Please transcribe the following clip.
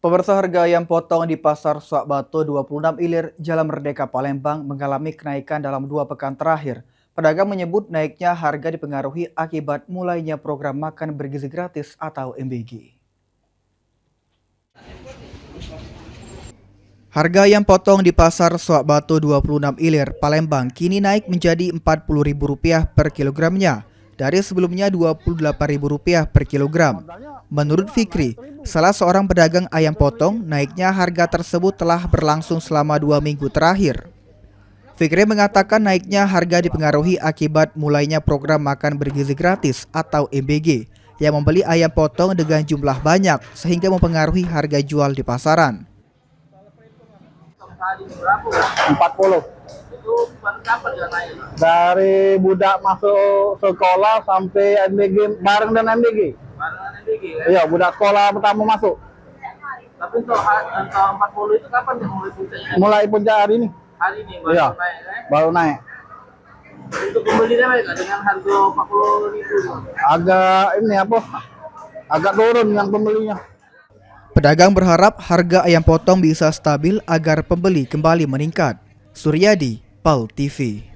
Pemirsa, harga ayam potong di Pasar Suak Batu 26 Ilir, Jalan Merdeka, Palembang mengalami kenaikan dalam 2 pekan terakhir. Pedagang menyebut naiknya harga dipengaruhi akibat mulainya program makan bergizi gratis atau MBG. Harga ayam potong di Pasar Suak Batu 26 Ilir, Palembang kini naik menjadi Rp40.000 per kilogramnya dari sebelumnya Rp28.000 per kilogram. Menurut Fikri, salah seorang pedagang ayam potong, naiknya harga tersebut telah berlangsung selama 2 minggu terakhir. Fikri mengatakan naiknya harga dipengaruhi akibat mulainya program makan bergizi gratis atau MBG yang membeli ayam potong dengan jumlah banyak sehingga mempengaruhi harga jual di pasaran. 40. Itu kapan dia naik? Dari budak masuk sekolah sampai MBG, bareng dan MBG. Barengan MBG kan? Iya, budak sekolah pertama masuk. Tapi untuk angka 40 itu kapan dia mulai puncaknya? Mulai puncak hari ini. Hari ini baru Iya, naik kan? baru naik. Untuk pembelinya baik nggak dengan harga 40.000? Agak turun yang pembelinya. Pedagang berharap harga ayam potong bisa stabil agar pembeli kembali meningkat. Suryadi, PAL TV.